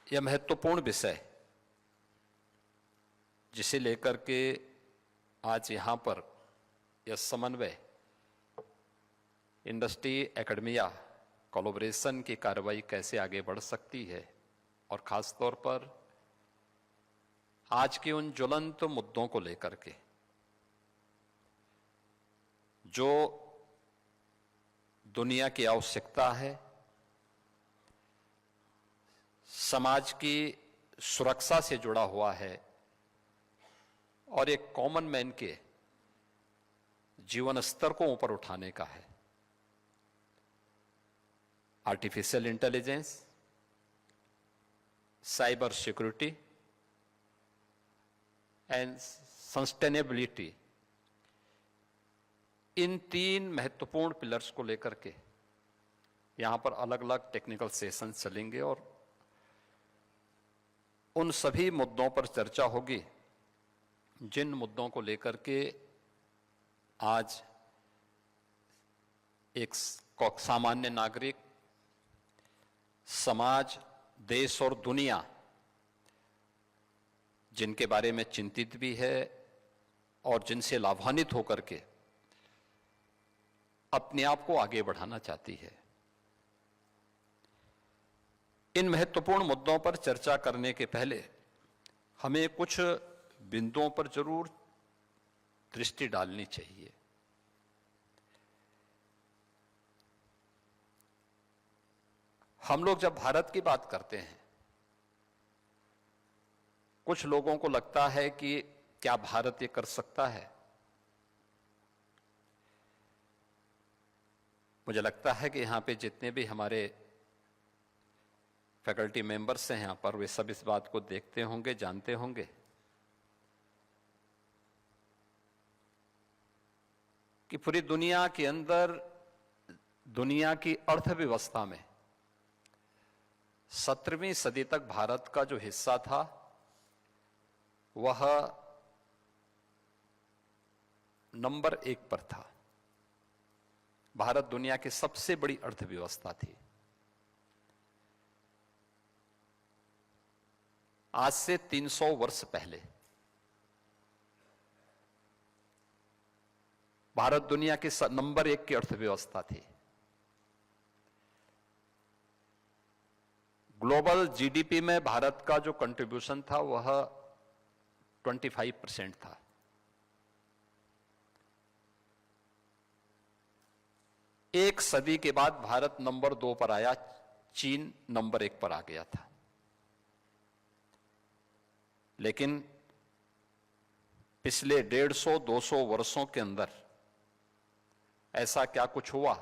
यह महत्वपूर्ण विषय जिसे लेकर के आज यहाँ पर यह समन्वय इंडस्ट्री एकेडमिया कोलैबोरेशन की कार्रवाई कैसे आगे बढ़ सकती है और खास तौर पर आज के उन ज्वलंत मुद्दों को लेकर के जो दुनिया की आवश्यकता है, समाज की सुरक्षा से जुड़ा हुआ है और एक कॉमन मैन के जीवन स्तर को ऊपर उठाने का है। Artificial intelligence, cyber security and sustainability, इन तीन महत्वपूर्ण पिलर्स को लेकर के यहां पर अलग अलग टेक्निकल सेशन चलेंगे और उन सभी मुद्दों पर चर्चा होगी जिन मुद्दों को लेकर के आज एक सामान्य नागरिक, समाज, देश और दुनिया जिनके बारे में चिंतित भी है और जिनसे लाभान्वित होकर के अपने आप को आगे बढ़ाना चाहती है। इन महत्वपूर्ण मुद्दों पर चर्चा करने के पहले हमें कुछ बिंदुओं पर जरूर दृष्टि डालनी चाहिए। हम लोग जब भारत की बात करते हैं, कुछ लोगों को लगता है कि क्या भारत ये कर सकता है। मुझे लगता है कि यहां पे जितने भी हमारे फैकल्टी मेंबर्स हैं यहां पर, वे सब इस बात को देखते होंगे, जानते होंगे कि पूरी दुनिया के अंदर, दुनिया की अर्थव्यवस्था में 17वीं सदी तक भारत का जो हिस्सा था वह नंबर 1 पर था। भारत दुनिया की सबसे बड़ी अर्थव्यवस्था थी। आज से 300 वर्ष पहले भारत दुनिया की नंबर 1 की अर्थव्यवस्था थी। ग्लोबल जीडीपी में भारत का जो कंट्रीब्यूशन था वह 25% था। एक सदी के बाद भारत नंबर 2 पर आया, चीन नंबर 1 पर आ गया था। लेकिन पिछले 150-200 वर्षों के अंदर ऐसा क्या कुछ हुआ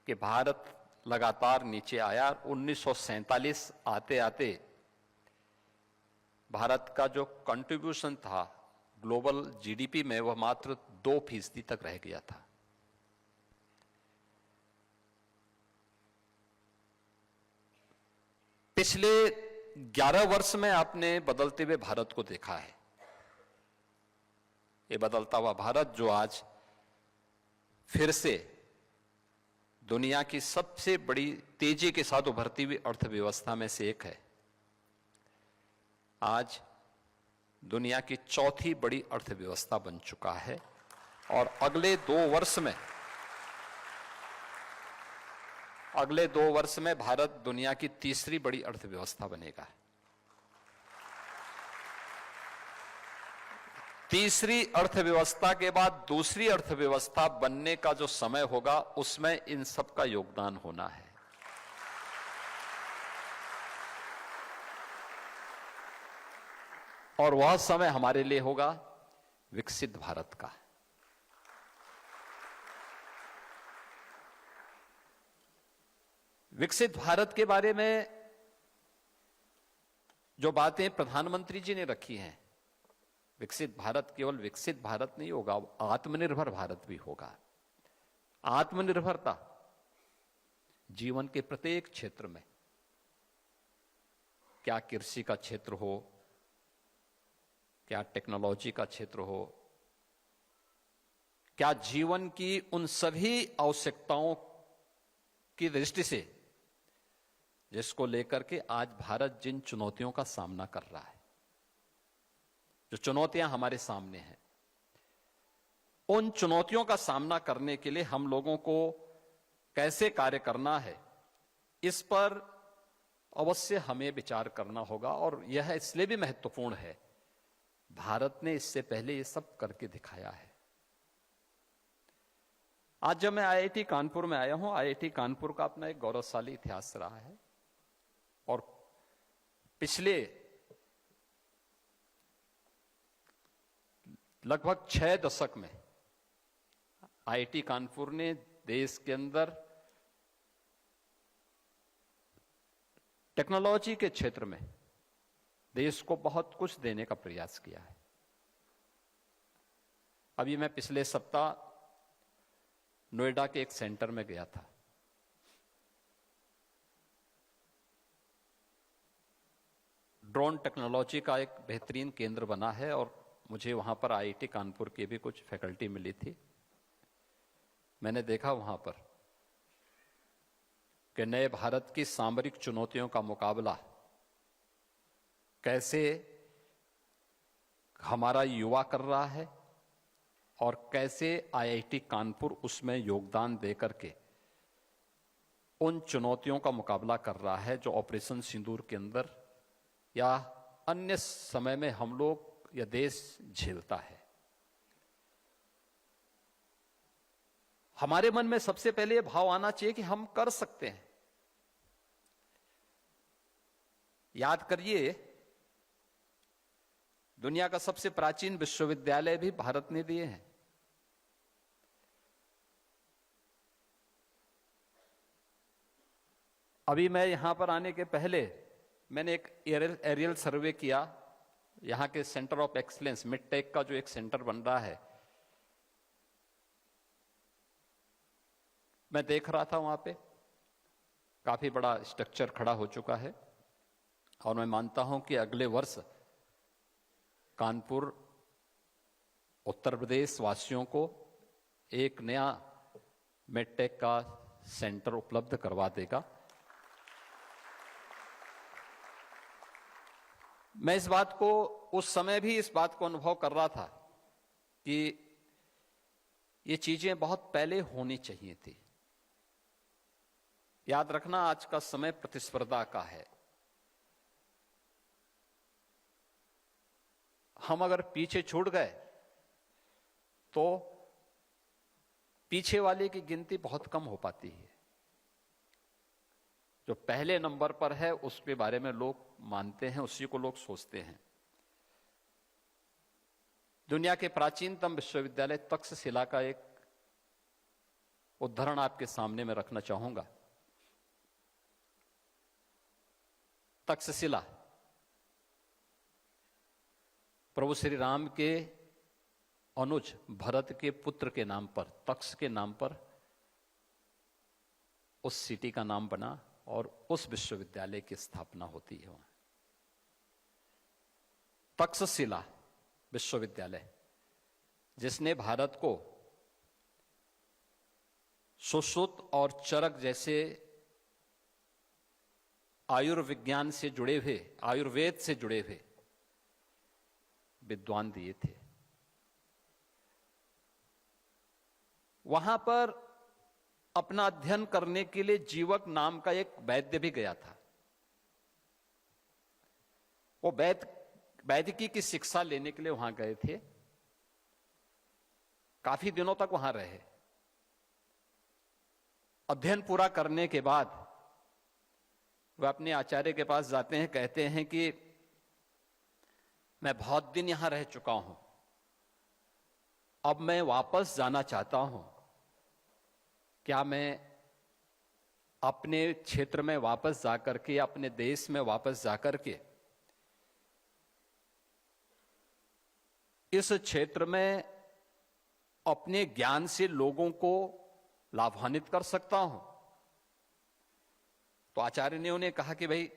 कि भारत लगातार नीचे आया। 1947 आते आते भारत का जो कंट्रीब्यूशन था ग्लोबल जीडीपी में वह मात्र 2% तक रह गया था। पिछले 11 वर्ष में आपने बदलते हुए भारत को देखा है। ये बदलता हुआ भारत जो आज फिर से दुनिया की सबसे बड़ी तेजी के साथ उभरती हुई अर्थव्यवस्था में से एक है, आज दुनिया की चौथी बड़ी अर्थव्यवस्था बन चुका है और अगले 2 वर्ष में भारत दुनिया की तीसरी बड़ी अर्थव्यवस्था बनेगा। तीसरी अर्थव्यवस्था के बाद दूसरी अर्थव्यवस्था बनने का जो समय होगा उसमें इन सब का योगदान होना है। और वह समय हमारे लिए होगा विकसित भारत का। विकसित भारत के बारे में जो बातें प्रधानमंत्री जी ने रखी हैं, विकसित भारत केवल विकसित भारत नहीं होगा, आत्मनिर्भर भारत भी होगा। आत्मनिर्भरता जीवन के प्रत्येक क्षेत्र में, क्या कृषि का क्षेत्र हो, क्या टेक्नोलॉजी का क्षेत्र हो, क्या जीवन की उन सभी आवश्यकताओं की दृष्टि से जिसको लेकर के आज भारत जिन चुनौतियों का सामना कर रहा है, जो चुनौतियां हमारे सामने हैं, उन चुनौतियों का सामना करने के लिए हम लोगों को कैसे कार्य करना है, इस पर अवश्य हमें विचार करना होगा। और यह इसलिए भी महत्वपूर्ण है, भारत ने इससे पहले ये सब करके दिखाया है। आज जब मैं आईआईटी कानपुर में आया हूं, आईआईटी कानपुर का अपना एक गौरवशाली इतिहास रहा है और पिछले लगभग 6 दशक में आईआईटी कानपुर ने देश के अंदर टेक्नोलॉजी के क्षेत्र में देश को बहुत कुछ देने का प्रयास किया है। अभी मैं पिछले सप्ताह नोएडा के एक सेंटर में गया था। ड्रोन टेक्नोलॉजी का एक बेहतरीन केंद्र बना है और मुझे वहां पर आईआईटी कानपुर की भी कुछ फैकल्टी मिली थी। मैंने देखा वहां पर कि नए भारत की सामरिक चुनौतियों का मुकाबला कैसे हमारा युवा कर रहा है और कैसे आईआईटी कानपुर उसमें योगदान देकर के उन चुनौतियों का मुकाबला कर रहा है जो ऑपरेशन सिंदूर के अंदर या अन्य समय में हम लोग या देश झेलता है। हमारे मन में सबसे पहले यह भाव आना चाहिए कि हम कर सकते हैं। याद करिए, दुनिया का सबसे प्राचीन विश्वविद्यालय भी भारत ने दिए हैं। अभी मैं यहां पर आने के पहले मैंने एक एरियल सर्वे किया। यहां के सेंटर ऑफ एक्सीलेंस मिडटेक का जो एक सेंटर बन रहा है, मैं देख रहा था वहां पे काफी बड़ा स्ट्रक्चर खड़ा हो चुका है और मैं मानता हूं कि अगले वर्ष कानपुर उत्तर प्रदेश वासियों को एक नया मिडटेक का सेंटर उपलब्ध करवा देगा। मैं इस बात को उस समय भी इस बात को अनुभव कर रहा था कि ये चीजें बहुत पहले होनी चाहिए थी। याद रखना, आज का समय प्रतिस्पर्धा का है। हम अगर पीछे छूट गए तो पीछे वाले की गिनती बहुत कम हो पाती है। जो पहले नंबर पर है उसके बारे में लोग मानते हैं, उसी को लोग सोचते हैं। दुनिया के प्राचीनतम विश्वविद्यालय तक्षशिला का एक उदाहरण आपके सामने में रखना चाहूंगा। तक्षशिला प्रभु श्री राम के अनुज भरत के पुत्र के नाम पर, तक्ष के नाम पर उस सिटी का नाम बना और उस विश्वविद्यालय की स्थापना होती है वहां। तक्षशिला विश्वविद्यालय जिसने भारत को सुश्रुत और चरक जैसे आयुर्विज्ञान से जुड़े हुए, आयुर्वेद से जुड़े हुए विद्वान दिए थे। वहां पर अपना अध्ययन करने के लिए जीवक नाम का एक वैद्य भी गया था। वो वैदिकी की शिक्षा लेने के लिए वहां गए थे। काफी दिनों तक वहां रहे। अध्ययन पूरा करने के बाद वह अपने आचार्य के पास जाते हैं, कहते हैं कि मैं बहुत दिन यहां रह चुका हूं, अब मैं वापस जाना चाहता हूं। क्या मैं अपने क्षेत्र में वापस जाकर के, अपने देश में वापस जाकर के इस क्षेत्र में अपने ज्ञान से लोगों को लाभान्वित कर सकता हूं? तो आचार्य ने उन्हें कहा कि भाई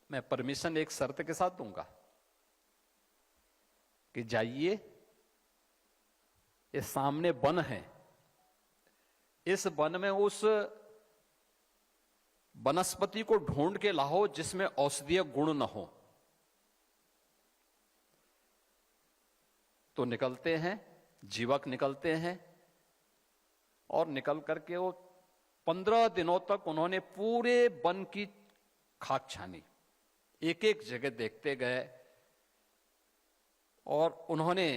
मैं परमिशन एक शर्त के साथ दूंगा कि जाइए, ये सामने वन है, इस वन में उस वनस्पति को ढूंढ के लाओ जिसमें औषधीय गुण न हो। तो निकलते हैं, जीवक निकलते हैं, और निकल करके वो 15 दिनों तक उन्होंने पूरे वन की खाक छानी, एक एक जगह देखते गए, और उन्होंने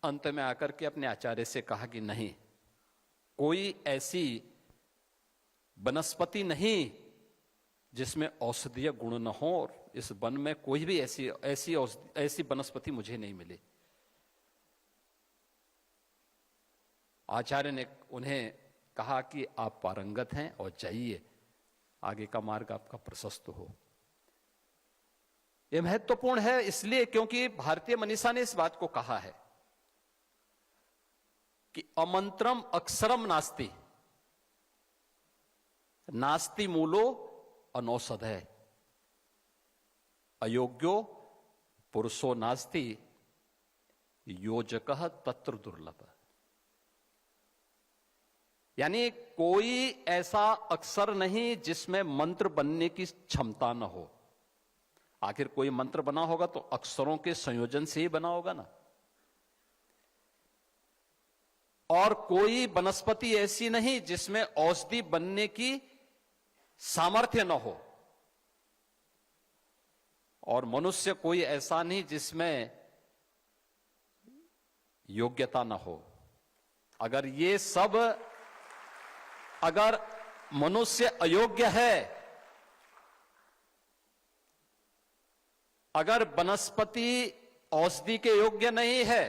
अंत में आकर के अपने आचार्य से कहा कि नहीं, कोई ऐसी वनस्पति नहीं जिसमें औषधीय गुण न हो, और इस वन में कोई भी ऐसी वनस्पति मुझे नहीं मिली। आचार्य ने उन्हें कहा कि आप पारंगत हैं और जाइए, आगे का मार्ग आपका प्रशस्त हो। यह महत्वपूर्ण है इसलिए क्योंकि भारतीय मनीषा ने इस बात को कहा है कि अमंत्रम अक्षरम नास्ति, नास्ति मूलो अनौषधय, अयोग्यो पुरुषो नास्ति, योजकः तत्र दुर्लभ। यानी कोई ऐसा अक्षर नहीं जिसमें मंत्र बनने की क्षमता न हो। आखिर कोई मंत्र बना होगा तो अक्षरों के संयोजन से ही बना होगा ना। और कोई वनस्पति ऐसी नहीं जिसमें औषधि बनने की सामर्थ्य न हो, और मनुष्य कोई ऐसा नहीं जिसमें योग्यता न हो। अगर मनुष्य अयोग्य है, अगर वनस्पति औषधि के योग्य नहीं है,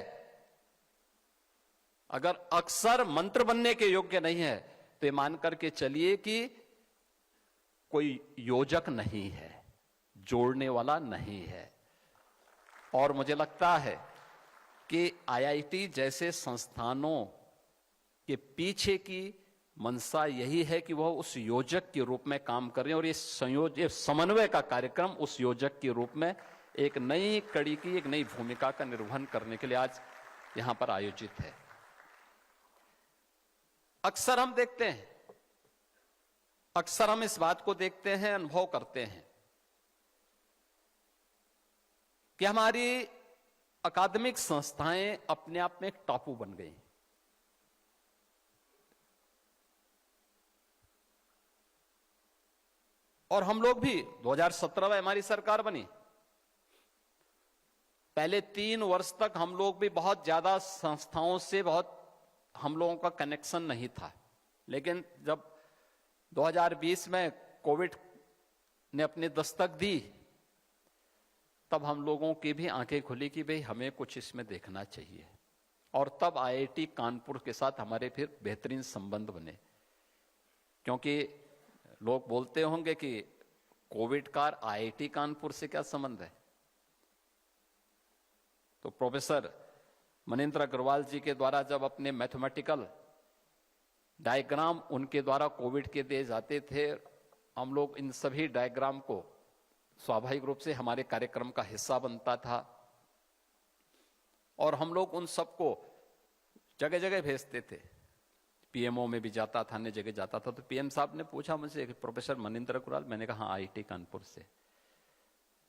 अगर अक्षर मंत्र बनने के योग्य नहीं है, तो मान करके चलिए कि कोई योजक नहीं है, जोड़ने वाला नहीं है। और मुझे लगता है कि आईआईटी जैसे संस्थानों के पीछे की मंशा यही है कि वह उस योजक के रूप में काम कर रहे हैं, और ये समन्वय का कार्यक्रम उस योजक के रूप में एक नई कड़ी की, एक नई भूमिका का निर्वहन करने के लिए आज यहां पर आयोजित है। अक्सर हम देखते हैं, अक्सर हम इस बात को देखते हैं, अनुभव करते हैं कि हमारी अकादमिक संस्थाएं अपने आप में एक टापू बन गई। और हम लोग भी 2017 में हमारी सरकार बनी, पहले 3 वर्ष तक हम लोग भी बहुत ज्यादा संस्थाओं से हम लोगों का कनेक्शन नहीं था। लेकिन जब 2020 में कोविड ने अपनी दस्तक दी, तब हम लोगों की भी आंखें खुली कि भाई हमें कुछ इसमें देखना चाहिए। और तब आईआईटी कानपुर के साथ हमारे फिर बेहतरीन संबंध बने, क्योंकि लोग बोलते होंगे कि कोविड का आईआईटी कानपुर से क्या संबंध है। तो प्रोफेसर मनिंद्र अग्रवाल जी के द्वारा जब अपने मैथमेटिकल डायग्राम उनके द्वारा कोविड के दिए जाते थे, हम लोग इन सभी डायग्राम को स्वाभाविक रूप से हमारे कार्यक्रम का हिस्सा बनता था, और हम लोग उन सबको जगह जगह भेजते थे। पीएमओ में भी जाता था, अन्य जगह जाता था। तो पीएम साहब ने पूछा मुझसे, प्रोफेसर मनिंद्र अग्रवाल? मैंने कहा आईआईटी कानपुर से।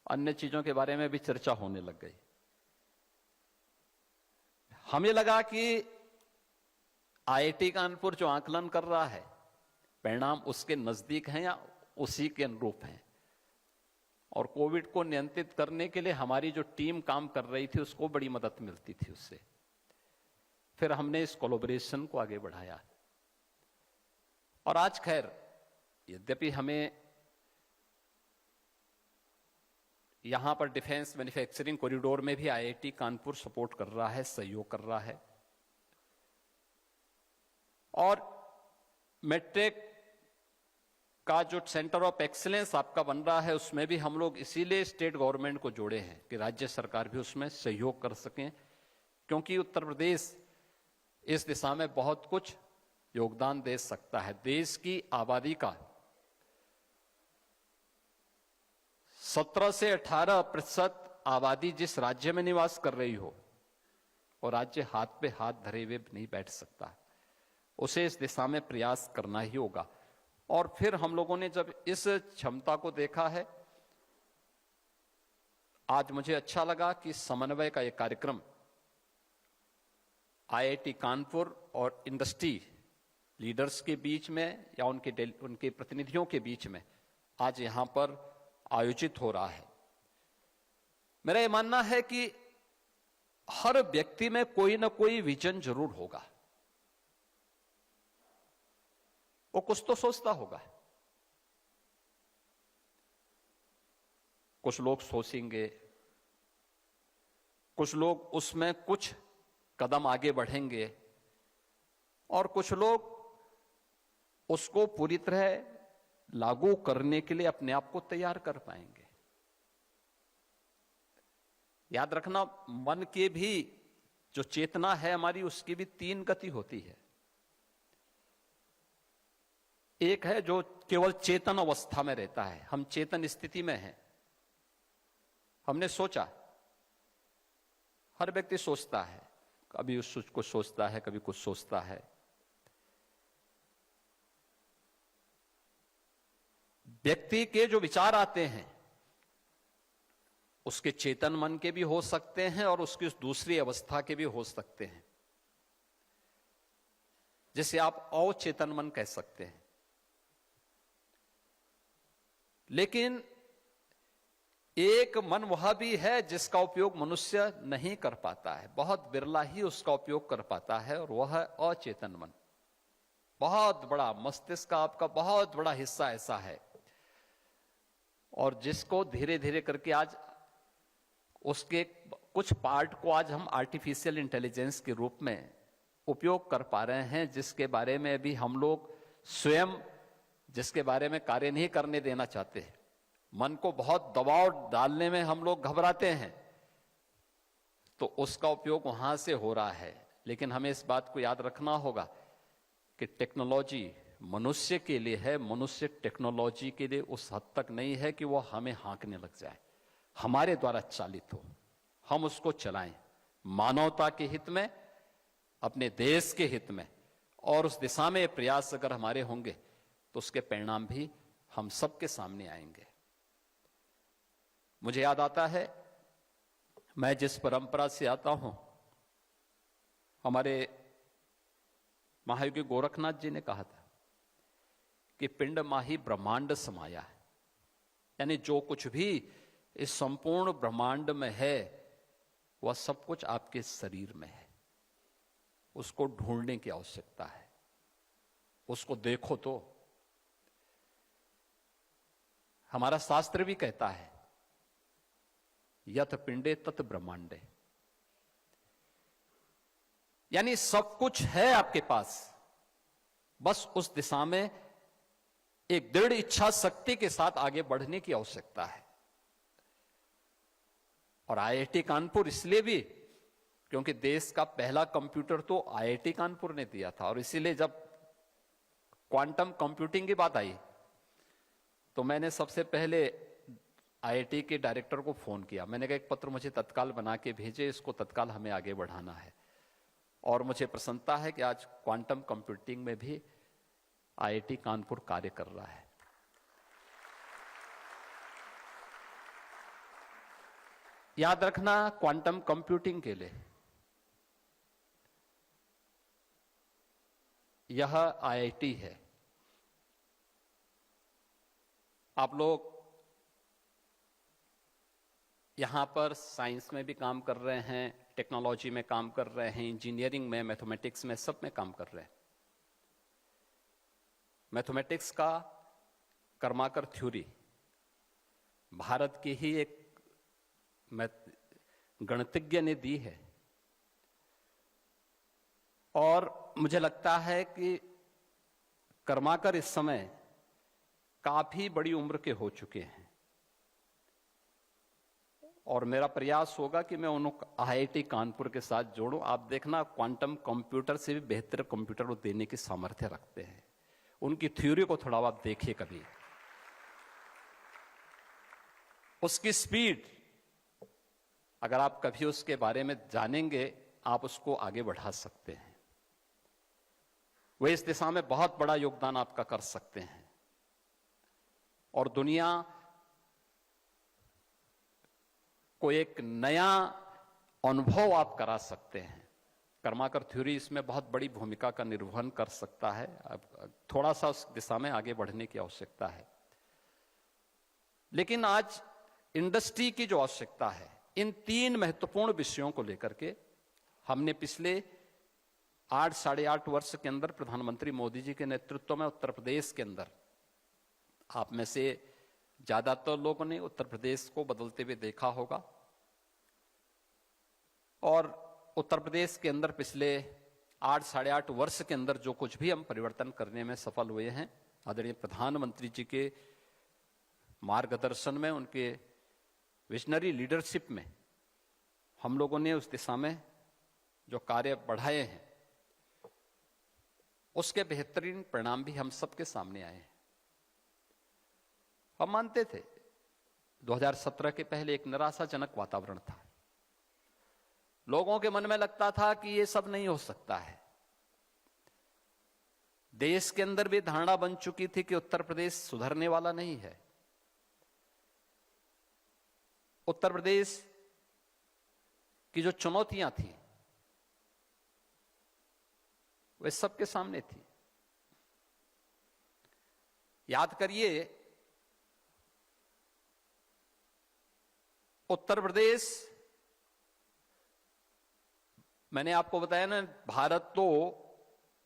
अन्य चीजों के बारे में भी चर्चा होने लग गई। हमें लगा कि आईआईटी कानपुर जो आकलन कर रहा है, परिणाम उसके नजदीक हैं या उसी के अनुरूप हैं। और कोविड को नियंत्रित करने के लिए हमारी जो टीम काम कर रही थी, उसको बड़ी मदद मिलती थी उससे। फिर हमने इस कोलैबोरेशन को आगे बढ़ाया, और आज खैर यद्यपि हमें यहां पर डिफेंस मैन्युफैक्चरिंग कॉरिडोर में भी आईआईटी कानपुर सपोर्ट कर रहा है, सहयोग कर रहा है। और मेट्रिक का जो सेंटर ऑफ एक्सीलेंस आपका बन रहा है, उसमें भी हम लोग इसीलिए स्टेट गवर्नमेंट को जोड़े हैं कि राज्य सरकार भी उसमें सहयोग कर सकें, क्योंकि उत्तर प्रदेश इस दिशा में बहुत कुछ योगदान दे सकता है। देश की आबादी का 17 से 18% आबादी जिस राज्य में निवास कर रही हो, और राज्य हाथ पे हाथ धरे हुए नहीं बैठ सकता, उसे इस दिशा में प्रयास करना ही होगा। और फिर हम लोगों ने जब इस क्षमता को देखा है, आज मुझे अच्छा लगा कि समन्वय का एक कार्यक्रम आईआईटी कानपुर और इंडस्ट्री लीडर्स के बीच में या उनके प्रतिनिधियों के बीच में आज यहां पर आयोजित हो रहा है। मेरा यह मानना है कि हर व्यक्ति में कोई ना कोई विजन जरूर होगा, वो कुछ तो सोचता होगा। कुछ लोग सोचेंगे, कुछ लोग उसमें कुछ कदम आगे बढ़ेंगे और कुछ लोग उसको पूरी तरह लागू करने के लिए अपने आप को तैयार कर पाएंगे। याद रखना, मन के भी जो चेतना है हमारी, उसकी भी 3 गति होती है। एक है जो केवल चेतन अवस्था में रहता है, हम चेतन स्थिति में हैं, हमने सोचा। हर व्यक्ति सोचता है, कभी उस कुछ सोचता है, कभी कुछ सोचता है। व्यक्ति के जो विचार आते हैं उसके चेतन मन के भी हो सकते हैं और उसकी उस दूसरी अवस्था के भी हो सकते हैं, जिसे आप अवचेतन मन कह सकते हैं। लेकिन एक मन वह भी है जिसका उपयोग मनुष्य नहीं कर पाता है, बहुत बिरला ही उसका उपयोग कर पाता है, और वह है अचेतन मन। बहुत बड़ा मस्तिष्क का आपका बहुत बड़ा हिस्सा ऐसा है, और जिसको धीरे धीरे करके आज उसके कुछ पार्ट को आज हम आर्टिफिशियल इंटेलिजेंस के रूप में उपयोग कर पा रहे हैं, जिसके बारे में भी हम लोग स्वयं जिसके बारे में कार्य नहीं करने देना चाहते हैं। मन को बहुत दबाव डालने में हम लोग घबराते हैं, तो उसका उपयोग वहां से हो रहा है। लेकिन हमें इस बात को याद रखना होगा कि टेक्नोलॉजी मनुष्य के लिए है, मनुष्य टेक्नोलॉजी के लिए उस हद तक नहीं है कि वो हमें हाँकने लग जाए, हमारे द्वारा चालित हो, हम उसको चलाएं मानवता के हित में, अपने देश के हित में। और उस दिशा में प्रयास अगर हमारे होंगे तो उसके परिणाम भी हम सबके सामने आएंगे। मुझे याद आता है, मैं जिस परंपरा से आता हूं, हमारे महायोगी गोरखनाथ जी ने कहा था कि पिंड माही ब्रह्मांड समाया है, यानी जो कुछ भी इस संपूर्ण ब्रह्मांड में है वह सब कुछ आपके शरीर में है। उसको ढूंढने की आवश्यकता है, उसको देखो तो। हमारा शास्त्र भी कहता है यथ पिंडे तत् ब्रह्मांडे, यानी सब कुछ है आपके पास, बस उस दिशा में एक दृढ़ इच्छा शक्ति के साथ आगे बढ़ने की आवश्यकता है। और आईआईटी कानपुर इसलिए भी क्योंकि देश का पहला कंप्यूटर तो आईआईटी कानपुर ने दिया था, और इसीलिए जब क्वांटम कंप्यूटिंग की बात आई तो मैंने सबसे पहले आईआईटी के डायरेक्टर को फोन किया। मैंने कहा एक पत्र मुझे तत्काल बना के भेजे, इसको तत्काल हमें आगे बढ़ाना है। और मुझे प्रसन्नता है कि आज क्वांटम कंप्यूटिंग में भी आईआईटी कानपुर कार्य कर रहा है। याद रखना, क्वांटम कंप्यूटिंग के लिए यह आईआईटी है। आप लोग यहां पर साइंस में भी काम कर रहे हैं, टेक्नोलॉजी में काम कर रहे हैं, इंजीनियरिंग में, मैथमेटिक्स में, सब में काम कर रहे हैं। मैथमेटिक्स का कर्माकर थ्योरी भारत की ही एक गणितज्ञ ने दी है, और मुझे लगता है कि कर्माकर इस समय काफी बड़ी उम्र के हो चुके हैं, और मेरा प्रयास होगा कि मैं उनको आईआईटी कानपुर के साथ जोड़ूं। आप देखना, क्वांटम कंप्यूटर से भी बेहतर कंप्यूटर वो देने की सामर्थ्य रखते हैं। उनकी थ्योरी को थोड़ा आप देखिए कभी, उसकी स्पीड, अगर आप कभी उसके बारे में जानेंगे आप उसको आगे बढ़ा सकते हैं। वे इस दिशा में बहुत बड़ा योगदान आपका कर सकते हैं। और दुनिया को एक नया अनुभव आप करा सकते हैं। कर्माकर थ्योरी इसमें बहुत बड़ी भूमिका का निर्वहन कर सकता है। अब थोड़ा सा उस दिशा में आगे बढ़ने की आवश्यकता है। लेकिन आज इंडस्ट्री की जो आवश्यकता है, इन 3 महत्वपूर्ण विषयों को लेकर के हमने पिछले 8 साढ़े 8 वर्ष के अंदर प्रधानमंत्री मोदी जी के नेतृत्व में उत्तर प्रदेश के अंदर, आप में से ज्यादातर लोगों ने उत्तर प्रदेश को बदलते हुए देखा होगा, और उत्तर प्रदेश के अंदर पिछले 8 साढ़े 8 वर्ष के अंदर जो कुछ भी हम परिवर्तन करने में सफल हुए हैं, आदरणीय प्रधानमंत्री जी के मार्गदर्शन में, उनके विजनरी लीडरशिप में हम लोगों ने उस दिशा में जो कार्य बढ़ाए हैं, उसके बेहतरीन परिणाम भी हम सबके सामने आए हैं। हम मानते थे 2017 के पहले एक निराशाजनक वातावरण था। लोगों के मन में लगता था कि ये सब नहीं हो सकता है। देश के अंदर भी धारणा बन चुकी थी कि उत्तर प्रदेश सुधरने वाला नहीं है। उत्तर प्रदेश की जो चुनौतियां थी वे सबके सामने थी। याद करिए, उत्तर प्रदेश, मैंने आपको बताया ना, भारत तो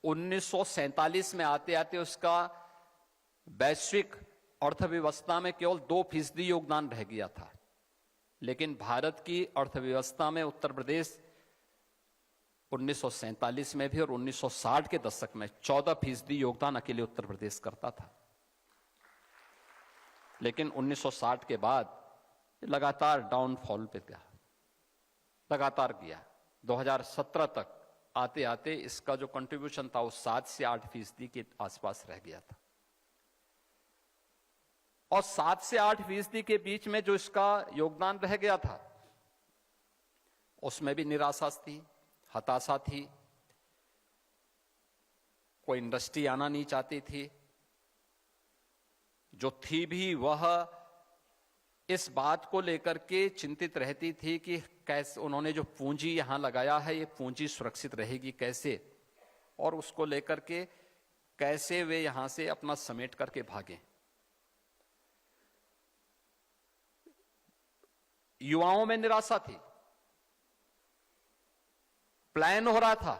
1947 में आते आते उसका वैश्विक अर्थव्यवस्था में केवल 2% योगदान रह गया था। लेकिन भारत की अर्थव्यवस्था में उत्तर प्रदेश 1947 में भी और 1960 के दशक में 14% योगदान अकेले उत्तर प्रदेश करता था। लेकिन 1960 के बाद लगातार डाउनफॉल पे गया, लगातार गया। 2017 तक आते आते इसका जो कंट्रीब्यूशन था वो 7 से 8% के आसपास रह गया था। और 7 से 8% के बीच में जो इसका योगदान रह गया था, उसमें भी निराशा थी, हताशा थी। कोई इंडस्ट्री आना नहीं चाहती थी। जो थी भी वह इस बात को लेकर के चिंतित रहती थी कि कैसे उन्होंने जो पूंजी यहां लगाया है, ये पूंजी सुरक्षित रहेगी कैसे, और उसको लेकर के कैसे वे यहां से अपना समेट करके भागें। युवाओं में निराशा थी। प्लान हो रहा था,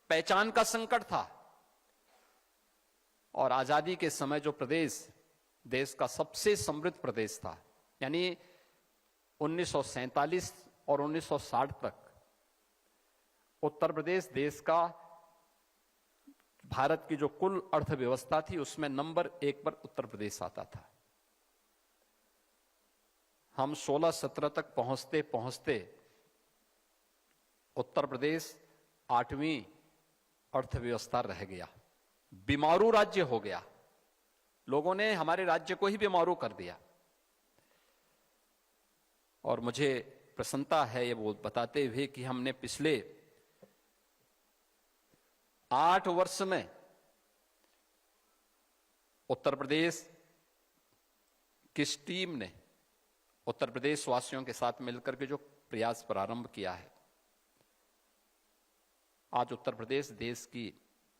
पहचान का संकट था। और आजादी के समय जो प्रदेश देश का सबसे समृद्ध प्रदेश था, यानी 1947 और 1960 तक उत्तर प्रदेश देश का, भारत की जो कुल अर्थव्यवस्था थी उसमें नंबर 1 पर उत्तर प्रदेश आता था। हम 16-17 तक पहुंचते पहुंचते उत्तर प्रदेश 8वीं अर्थव्यवस्था रह गया, बीमारू राज्य हो गया। लोगों ने हमारे राज्य को ही बीमारू कर दिया। और मुझे प्रसन्नता है ये वो बताते हुए कि हमने पिछले 8 वर्ष में उत्तर प्रदेश की टीम ने उत्तर प्रदेश वासियों के साथ मिलकर के जो प्रयास प्रारंभ किया है, आज उत्तर प्रदेश देश की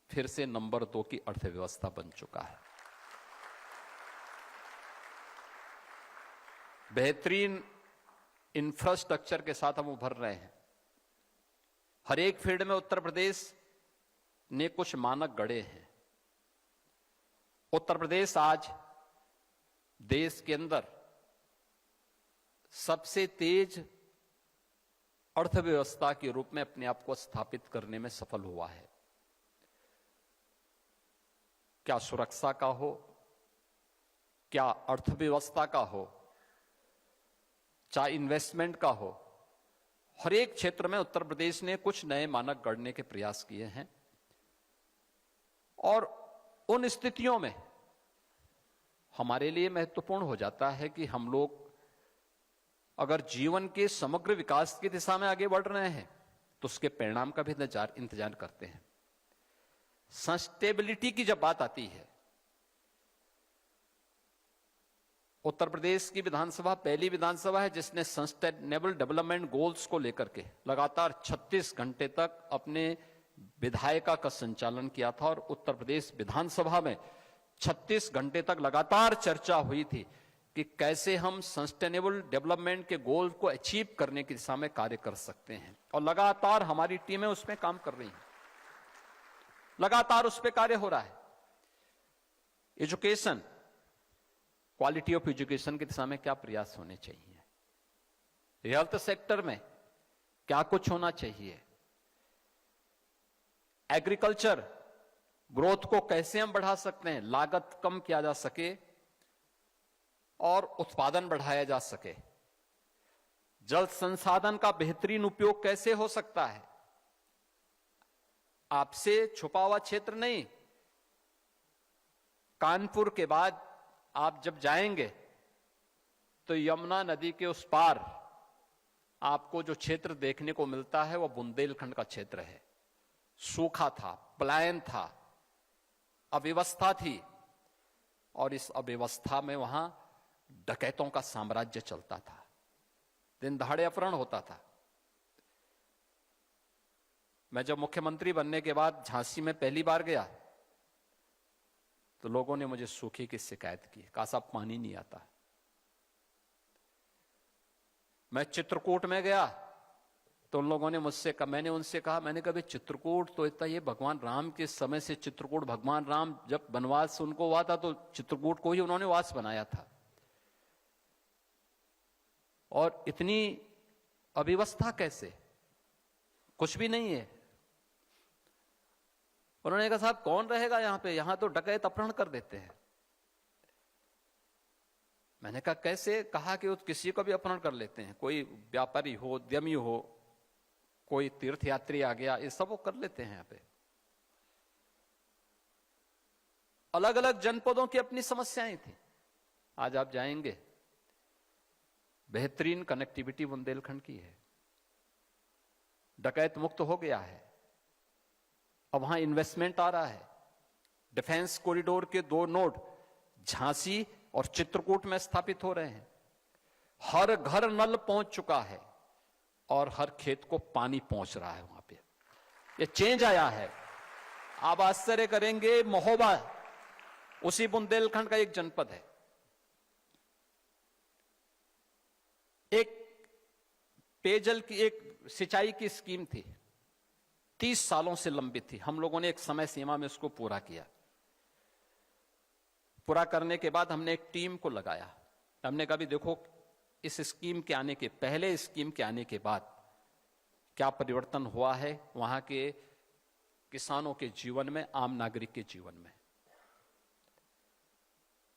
फिर से नंबर 2 की अर्थव्यवस्था बन चुका है। बेहतरीन इंफ्रास्ट्रक्चर के साथ हम उभर रहे हैं। हर एक फील्ड में उत्तर प्रदेश ने कुछ मानक गढ़े हैं। उत्तर प्रदेश आज देश के अंदर सबसे तेज अर्थव्यवस्था के रूप में अपने आप को स्थापित करने में सफल हुआ है। क्या सुरक्षा का हो, क्या अर्थव्यवस्था का हो, चाहे इन्वेस्टमेंट का हो, हर एक क्षेत्र में उत्तर प्रदेश ने कुछ नए मानक गढ़ने के प्रयास किए हैं। और उन स्थितियों में हमारे लिए महत्वपूर्ण हो जाता है कि हम लोग अगर जीवन के समग्र विकास की दिशा में आगे बढ़ रहे हैं तो उसके परिणाम का भी इंतजार करते हैं। सस्टेबिलिटी की जब बात आती है उत्तर प्रदेश की विधानसभा पहली विधानसभा है जिसने सस्टेनेबल डेवलपमेंट गोल्स को लेकर के लगातार 36 घंटे तक अपने विधायिका का संचालन किया था और उत्तर प्रदेश विधानसभा में 36 घंटे तक लगातार चर्चा हुई थी कि कैसे हम सस्टेनेबल डेवलपमेंट के गोल को अचीव करने की दिशा में कार्य कर सकते हैं। और लगातार हमारी टीमें उसमें काम कर रही हैं, लगातार उस पर कार्य हो रहा है। एजुकेशन, क्वालिटी ऑफ एजुकेशन की दिशा में क्या प्रयास होने चाहिए, हेल्थ सेक्टर में क्या कुछ होना चाहिए, एग्रीकल्चर ग्रोथ को कैसे हम बढ़ा सकते हैं, लागत कम किया जा सके और उत्पादन बढ़ाया जा सके, जल संसाधन का बेहतरीन उपयोग कैसे हो सकता है। आपसे छुपा हुआ क्षेत्र नहीं, कानपुर के बाद आप जब जाएंगे तो यमुना नदी के उस पार आपको जो क्षेत्र देखने को मिलता है वह बुंदेलखंड का क्षेत्र है। सूखा था, पलायन था, अव्यवस्था थी और इस अव्यवस्था में वहां डकैतों का साम्राज्य चलता था, दिन दहाड़े अपहरण होता था। मैं जब मुख्यमंत्री बनने के बाद झांसी में पहली बार गया तो लोगों ने मुझे सूखे की शिकायत की, कहा साहब पानी नहीं आता। मैं चित्रकूट में गया तो उन लोगों ने मुझसे कहा, मैंने उनसे कहा, मैंने कहा चित्रकूट तो इतना, ये भगवान राम के समय से चित्रकूट, भगवान राम जब वनवास उनको हुआ था तो चित्रकूट को ही उन्होंने वास बनाया था और इतनी अव्यवस्था कैसे, कुछ भी नहीं है। उन्होंने कहा साहब कौन रहेगा यहां पे, यहां तो डकैत अपहरण कर देते हैं। मैंने कहा कैसे, कहा कि वो किसी को भी अपहरण कर लेते हैं, कोई व्यापारी हो, उद्यमी हो, कोई तीर्थयात्री आ गया, ये सब वो कर लेते हैं यहां पे। अलग अलग जनपदों की अपनी समस्याएं थी। आज आप जाएंगे, बेहतरीन कनेक्टिविटी बुंदेलखंड की है, डकैत मुक्त हो गया है, अब वहां इन्वेस्टमेंट आ रहा है। डिफेंस कॉरिडोर के 2 नोड झांसी और चित्रकूट में स्थापित हो रहे हैं। हर घर नल पहुंच चुका है और हर खेत को पानी पहुंच रहा है वहां पे। ये चेंज आया है। आप आश्चर्य करेंगे, महोबा उसी बुंदेलखंड का एक जनपद है। एक पेयजल की, एक सिंचाई की स्कीम थी, 30 सालों से लंबित थी। हम लोगों ने एक समय सीमा में उसको पूरा किया। पूरा करने के बाद हमने एक टीम को लगाया। हमने कहा भी देखो इस स्कीम के आने के पहले, स्कीम के आने के बाद क्या परिवर्तन हुआ है वहां के किसानों के जीवन में, आम नागरिक के जीवन में।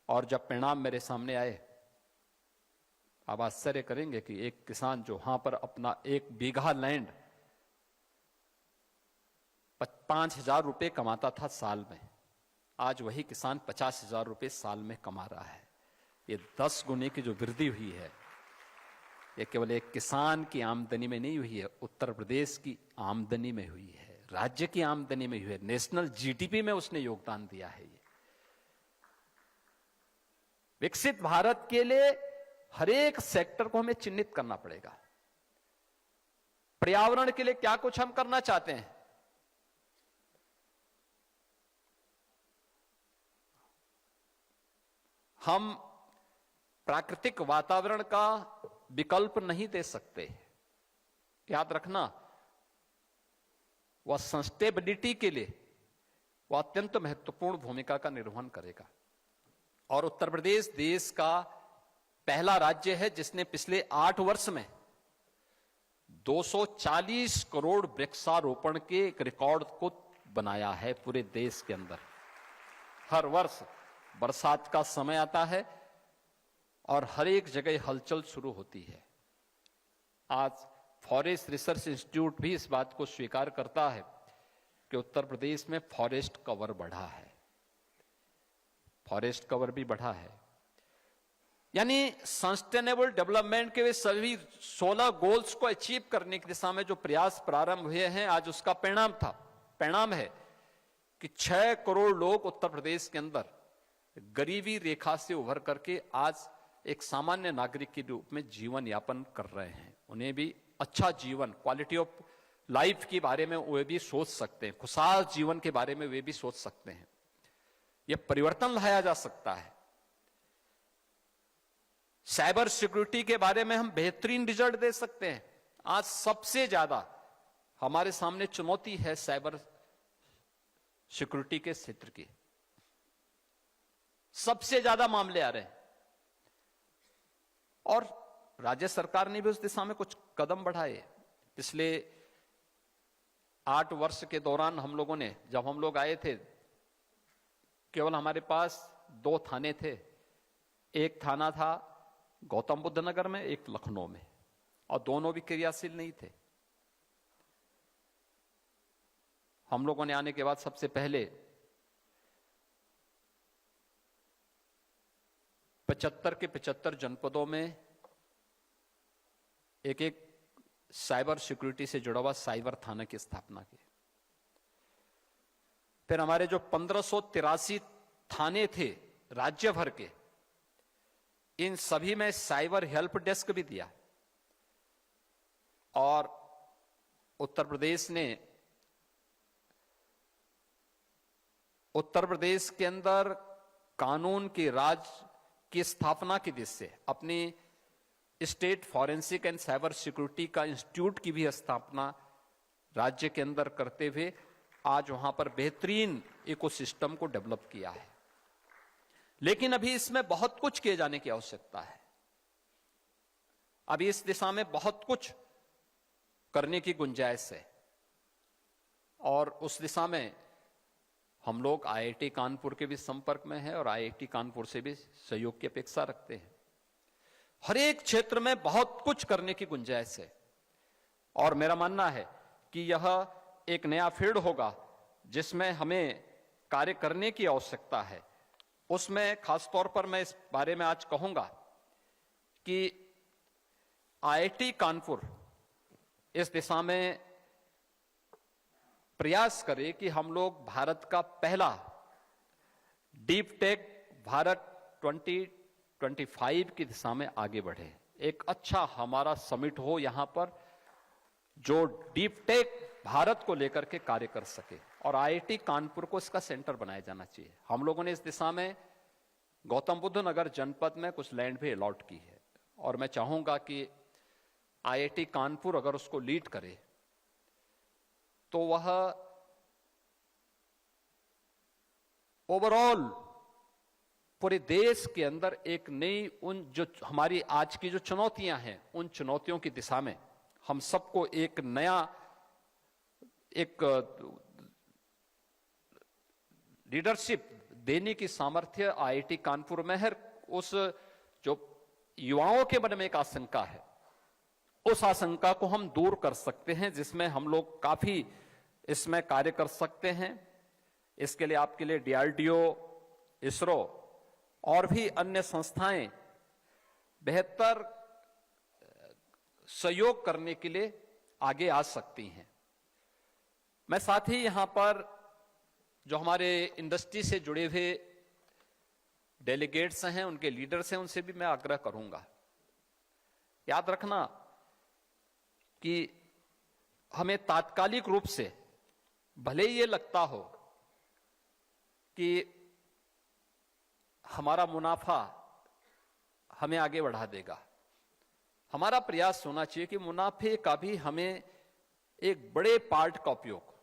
और जब परिणाम मेरे सामने आए, आप आश्चर्य करेंगे कि एक किसान जो वहां पर अपना 1 बीघा लैंड 5,000 रुपए कमाता था साल में, आज वही किसान 50,000 रुपए साल में कमा रहा है। ये 10 गुने की जो वृद्धि हुई है, ये केवल एक किसान की आमदनी में नहीं हुई है, उत्तर प्रदेश की आमदनी में हुई है, राज्य की आमदनी में हुई है, नेशनल जीडीपी में उसने योगदान दिया है। ये विकसित भारत के लिए हर एक सेक्टर को हमें चिन्हित करना पड़ेगा। पर्यावरण के लिए क्या कुछ हम करना चाहते हैं, हम प्राकृतिक वातावरण का विकल्प नहीं दे सकते। याद रखना, वह सस्टेनेबिलिटी के लिए वह अत्यंत महत्वपूर्ण भूमिका का निर्वहन करेगा। और उत्तर प्रदेश देश का पहला राज्य है जिसने पिछले 8 वर्ष में 240 करोड़ वृक्षारोपण के एक रिकॉर्ड को बनाया है पूरे देश के अंदर। हर वर्ष बरसात का समय आता है और हर एक जगह हलचल शुरू होती है। आज फॉरेस्ट रिसर्च इंस्टीट्यूट भी इस बात को स्वीकार करता है कि उत्तर प्रदेश में फॉरेस्ट कवर बढ़ा है, फॉरेस्ट कवर भी बढ़ा है। यानी सस्टेनेबल डेवलपमेंट के वे सभी 16 गोल्स को अचीव करने की दिशा में जो प्रयास प्रारंभ हुए हैं, आज उसका परिणाम है कि 6 करोड़ लोग उत्तर प्रदेश के अंदर गरीबी रेखा से उभर करके आज एक सामान्य नागरिक के रूप में जीवन यापन कर रहे हैं, उन्हें भी अच्छा जीवन, क्वालिटी ऑफ लाइफ के बारे में वे भी सोच सकते हैं, खुशहाल जीवन के बारे में वे भी सोच सकते हैं। यह परिवर्तन लाया जा सकता है। साइबर सिक्योरिटी के बारे में हम बेहतरीन रिजल्ट दे सकते हैं। आज सबसे ज्यादा हमारे सामने चुनौती है साइबर सिक्योरिटी के क्षेत्र की, सबसे ज्यादा मामले आ रहे हैं और राज्य सरकार ने भी उस दिशा में कुछ कदम बढ़ाए। पिछले 8 वर्ष के दौरान हम लोगों ने, जब हम लोग आए थे, केवल हमारे पास 2 थाने थे। एक थाना था गौतम बुद्ध नगर में, एक लखनऊ में, और दोनों भी क्रियाशील नहीं थे। हम लोगों ने आने के बाद सबसे पहले 75 के 75 जनपदों में एक साइबर सिक्योरिटी से जुड़ा हुआ साइबर थाना की स्थापना की। फिर हमारे जो 1583 थाने थे राज्य भर के, इन सभी में साइबर हेल्प डेस्क भी दिया। और उत्तर प्रदेश के अंदर कानून के राज की स्थापना की दिशा से अपनी state forensic and cyber security का इंस्टीट्यूट की भी स्थापना राज्य के अंदर करते हुए आज वहां पर बेहतरीन इकोसिस्टम को डेवलप किया है। लेकिन अभी इसमें बहुत कुछ किए जाने की आवश्यकता है। अभी इस दिशा में बहुत कुछ करने की गुंजाइश है और उस दिशा में हम लोग आईआईटी कानपुर के भी संपर्क में हैं और आईआईटी कानपुर से भी सहयोग की अपेक्षा रखते हैं। हर एक क्षेत्र में बहुत कुछ करने की गुंजाइश है और मेरा मानना है कि यह एक नया फील्ड होगा जिसमें हमें कार्य करने की आवश्यकता है। उसमें खासतौर पर मैं इस बारे में आज कहूंगा कि आईआईटी कानपुर इस दिशा में प्रयास करे कि हम लोग भारत का पहला डीप टेक भारत 2025 की दिशा में आगे बढ़े। एक अच्छा हमारा समिट हो यहां पर जो डीप टेक भारत को लेकर के कार्य कर सके और आईआईटी कानपुर को इसका सेंटर बनाया जाना चाहिए। हम लोगों ने इस दिशा में गौतम बुद्ध नगर जनपद में कुछ लैंड भी अलॉट की है और मैं चाहूंगा कि आईआईटी कानपुर अगर उसको लीड करे तो वह ओवरऑल पूरे देश के अंदर एक नई, उन जो हमारी आज की जो चुनौतियां हैं उन चुनौतियों की दिशा में हम सबको एक नया एक लीडरशिप देने की सामर्थ्य आईआईटी कानपुर में है। उस जो युवाओं के मन में एक आशंका है उस आशंका को हम दूर कर सकते हैं जिसमें हम लोग काफी इसमें कार्य कर सकते हैं। इसके लिए आपके लिए डीआरडीओ, इसरो और भी अन्य संस्थाएं बेहतर सहयोग करने के लिए आगे आ सकती हैं। मैं साथ ही यहां पर जो हमारे इंडस्ट्री से जुड़े हुए डेलीगेट्स हैं, उनके लीडर्स हैं, उनसे भी मैं आग्रह करूंगा, याद रखना कि हमें तात्कालिक रूप से भले ही ये लगता हो कि हमारा मुनाफा हमें आगे बढ़ा देगा, हमारा प्रयास होना चाहिए कि मुनाफे का भी हमें एक बड़े पार्ट का उपयोग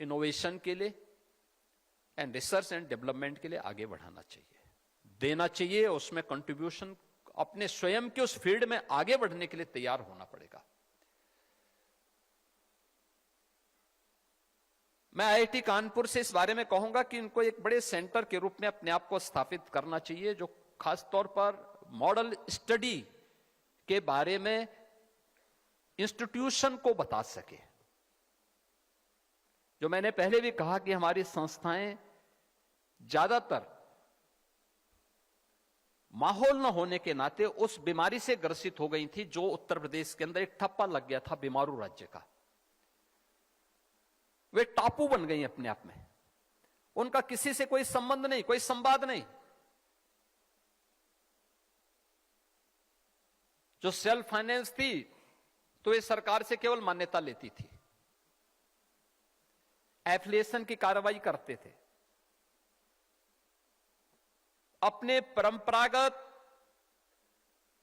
इनोवेशन के लिए एंड रिसर्च एंड डेवलपमेंट के लिए आगे बढ़ाना चाहिए, देना चाहिए। उसमें कंट्रीब्यूशन अपने स्वयं के उस फील्ड में आगे बढ़ने के लिए तैयार होना पड़ेगा। मैं आईआईटी कानपुर से इस बारे में कहूंगा कि इनको एक बड़े सेंटर के रूप में अपने आप को स्थापित करना चाहिए जो खास तौर पर मॉडल स्टडी के बारे में इंस्टीट्यूशन को बता सके। जो मैंने पहले भी कहा कि हमारी संस्थाएं ज्यादातर माहौल न होने के नाते उस बीमारी से ग्रसित हो गई थी जो उत्तर प्रदेश के अंदर एक ठप्पा लग गया था बीमारू राज्य का। वे टापू बन गई अपने आप में, उनका किसी से कोई संबंध नहीं, कोई संवाद नहीं। जो सेल्फ फाइनेंस थी तो ये सरकार से केवल मान्यता लेती थी, एफिलिएशन की कार्रवाई करते थे, अपने परंपरागत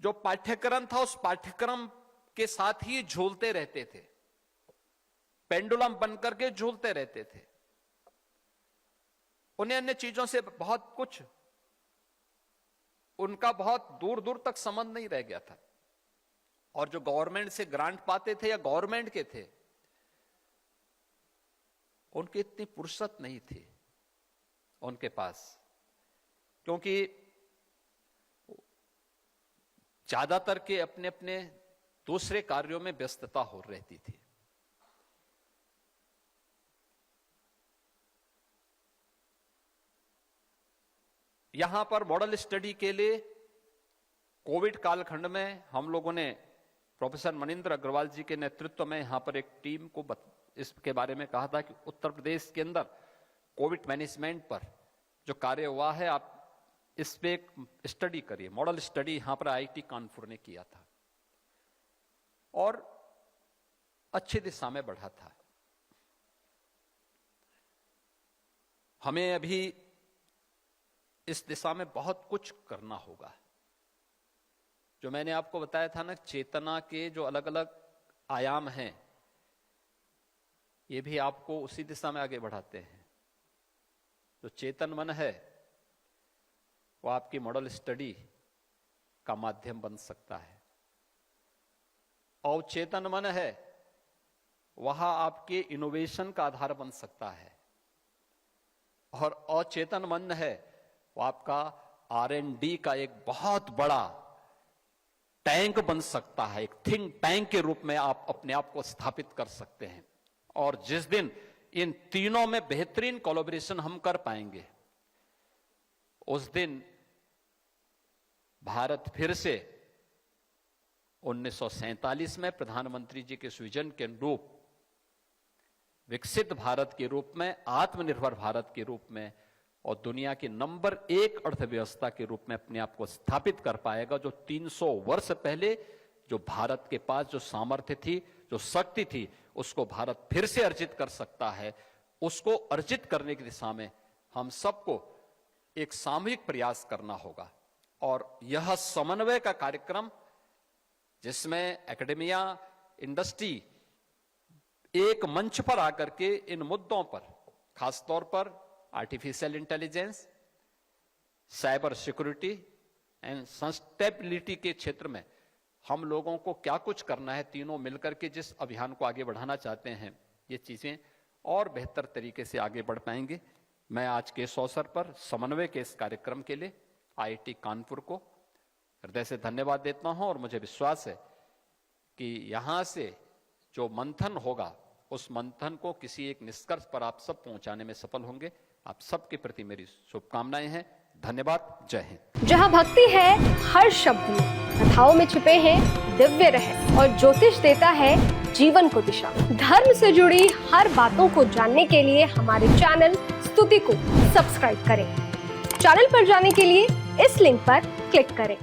जो पाठ्यक्रम था उस पाठ्यक्रम के साथ ही झूलते रहते थे, पेंडुलम बनकर के झूलते रहते थे। उन्हें अन्य चीजों से बहुत कुछ, उनका बहुत दूर दूर तक संबंध नहीं रह गया था। और जो गवर्नमेंट से ग्रांट पाते थे या गवर्नमेंट के थे, उनकी इतनी फुर्सत नहीं थी उनके पास, क्योंकि ज्यादातर के अपने अपने दूसरे कार्यों में व्यस्तता हो रहती थी। यहां पर मॉडल स्टडी के लिए कोविड कालखंड में हम लोगों ने प्रोफेसर मनिंदर अग्रवाल जी के नेतृत्व में यहां पर एक टीम को इसके बारे में कहा था कि उत्तर प्रदेश के अंदर कोविड मैनेजमेंट पर जो कार्य हुआ है, आप इस पे एक स्टडी करिए। मॉडल स्टडी यहां पर आईआईटी कानपुर ने किया था और अच्छी दिशा में बढ़ा था। हमें अभी इस दिशा में बहुत कुछ करना होगा। जो मैंने आपको बताया था ना, चेतना के जो अलग अलग आयाम हैं, ये भी आपको उसी दिशा में आगे बढ़ाते हैं। जो चेतन मन है वो आपकी मॉडल स्टडी का माध्यम बन सकता है, और चेतन मन है वहां आपके इनोवेशन का आधार बन सकता है, और अचेतन मन है वो आपका R&D का एक बहुत बड़ा टैंक बन सकता है। एक थिंक टैंक के रूप में आप अपने आप को स्थापित कर सकते हैं। और जिस दिन इन तीनों में बेहतरीन कोलैबोरेशन हम कर पाएंगे, उस दिन भारत फिर से 1947 में प्रधानमंत्री जी के सृजन के अनुरूप विकसित भारत के रूप में, आत्मनिर्भर भारत के रूप में और दुनिया की नंबर 1 अर्थव्यवस्था के रूप में अपने आप को स्थापित कर पाएगा। जो 300 वर्ष पहले जो भारत के पास जो सामर्थ्य थी, जो शक्ति थी, उसको भारत फिर से अर्जित कर सकता है। उसको अर्जित करने की दिशा में हम सबको एक सामूहिक प्रयास करना होगा। और यह समन्वय का कार्यक्रम, जिसमें एकेडमिया, इंडस्ट्री एक मंच पर आकर के इन मुद्दों पर, खासतौर पर artificial intelligence, cyber security and sustainability के क्षेत्र में हम लोगों को क्या कुछ करना है, तीनों मिलकर के जिस अभियान को आगे बढ़ाना चाहते हैं, ये चीजें और बेहतर तरीके से आगे बढ़ पाएंगे। मैं आज के इस अवसर पर समन्वय के इस कार्यक्रम के लिए आईआईटी कानपुर को हृदय से धन्यवाद देता हूं, और मुझे विश्वास है कि यहां से जो मंथन होगा, उस मंथन को किसी एक निष्कर्ष पर आप सब पहुंचाने में सफल होंगे। आप सबके प्रति मेरी शुभकामनाएं हैं। धन्यवाद। जय हिंद। जहां भक्ति है हर शब्द में, कथाओं में छुपे हैं दिव्य रहस्य, और ज्योतिष देता है जीवन को दिशा। धर्म से जुड़ी हर बातों को जानने के लिए हमारे चैनल स्तुति को सब्सक्राइब करें। चैनल पर जाने के लिए इस लिंक पर क्लिक करें।